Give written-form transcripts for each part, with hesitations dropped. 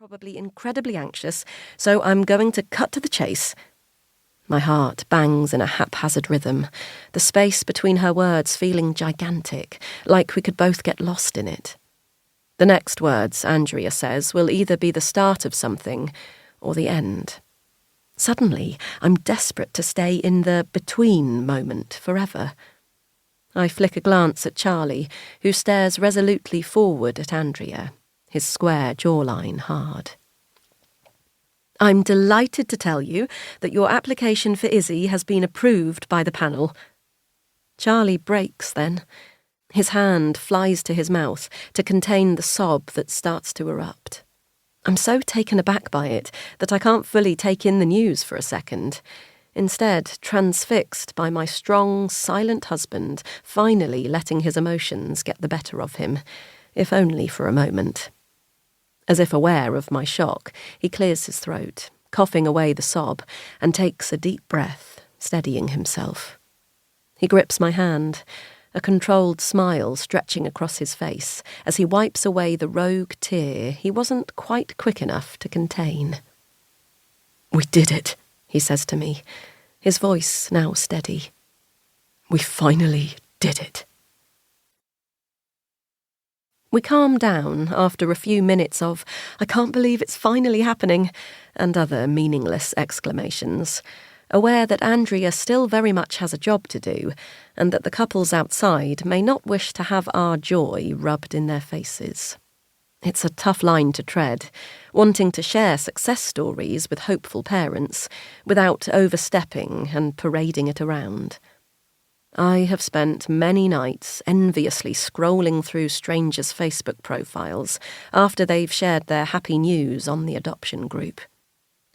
probably incredibly anxious, so I'm going to cut to the chase. My heart bangs in a haphazard rhythm, the space between her words feeling gigantic, like we could both get lost in it. The next words, Andrea says, will either be the start of something or the end. Suddenly, I'm desperate to stay in the between moment forever. I flick a glance at Charlie, who stares resolutely forward at Andrea, his square jawline hard. I'm delighted to tell you that your application for Izzy has been approved by the panel. Charlie breaks then. His hand flies to his mouth to contain the sob that starts to erupt. I'm so taken aback by it that I can't fully take in the news for a second. Instead, transfixed by my strong, silent husband finally letting his emotions get the better of him, if only for a moment. As if aware of my shock, he clears his throat, coughing away the sob, and takes a deep breath, steadying himself. He grips my hand, a controlled smile stretching across his face as he wipes away the rogue tear he wasn't quite quick enough to contain. "We did it," he says to me, his voice now steady. "We finally did it." We calm down after a few minutes of, "I can't believe it's finally happening," and other meaningless exclamations, aware that Andrea still very much has a job to do, and that the couples outside may not wish to have our joy rubbed in their faces. It's a tough line to tread, wanting to share success stories with hopeful parents, without overstepping and parading it around. I have spent many nights enviously scrolling through strangers' Facebook profiles after they've shared their happy news on the adoption group.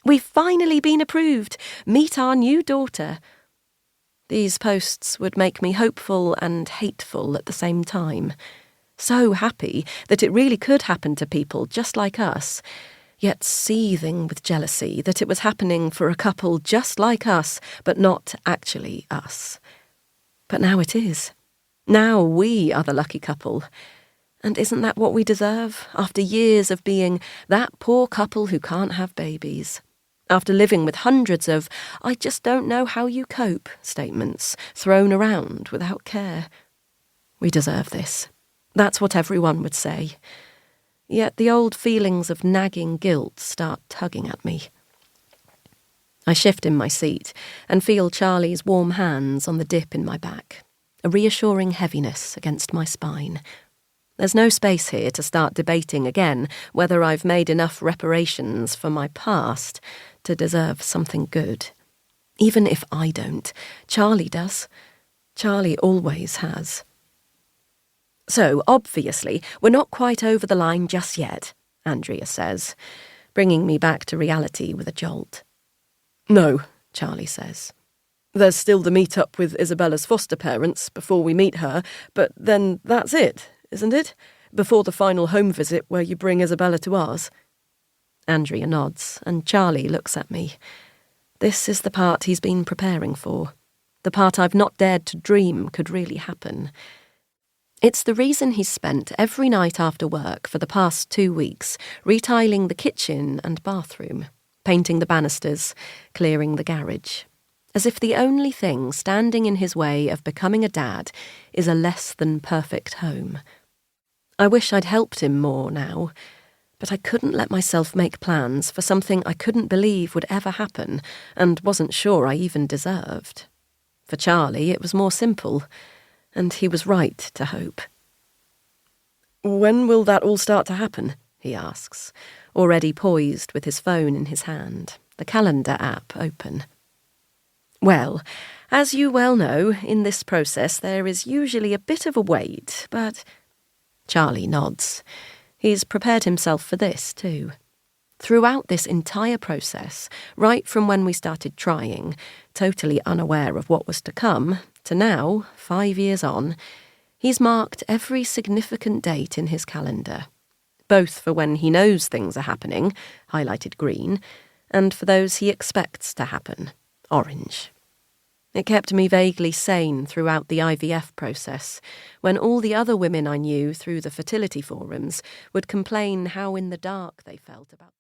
"We've finally been approved. Meet our new daughter." These posts would make me hopeful and hateful at the same time. So happy that it really could happen to people just like us, yet seething with jealousy that it was happening for a couple just like us, but not actually us. But now it is. Now we are the lucky couple. And isn't that what we deserve, after years of being that poor couple who can't have babies? After living with hundreds of "I just don't know how you cope" statements thrown around without care. We deserve this. That's what everyone would say. Yet the old feelings of nagging guilt start tugging at me. I shift in my seat and feel Charlie's warm hands on the dip in my back, a reassuring heaviness against my spine. There's no space here to start debating again whether I've made enough reparations for my past to deserve something good. Even if I don't, Charlie does. Charlie always has. "So, obviously, we're not quite over the line just yet," Andrea says, bringing me back to reality with a jolt. "No," Charlie says. "There's still the meet-up with Isabella's foster parents before we meet her, but then that's it, isn't it? Before the final home visit where you bring Isabella to ours." Andrea nods, and Charlie looks at me. This is the part he's been preparing for, the part I've not dared to dream could really happen. It's the reason he's spent every night after work for the past 2 weeks retiling the kitchen and bathroom, painting the banisters, clearing the garage, as if the only thing standing in his way of becoming a dad is a less than perfect home. I wish I'd helped him more now, but I couldn't let myself make plans for something I couldn't believe would ever happen and wasn't sure I even deserved. For Charlie, it was more simple, and he was right to hope. "When will that all start to happen?" he asks, already poised with his phone in his hand, the calendar app open. "Well, as you well know, in this process there is usually a bit of a wait, but—" Charlie nods. He's prepared himself for this, too. Throughout this entire process, right from when we started trying, totally unaware of what was to come, to now, 5 years on, he's marked every significant date in his calendar, both for when he knows things are happening, highlighted green, and for those he expects to happen, orange. It kept me vaguely sane throughout the IVF process, when all the other women I knew through the fertility forums would complain how in the dark they felt about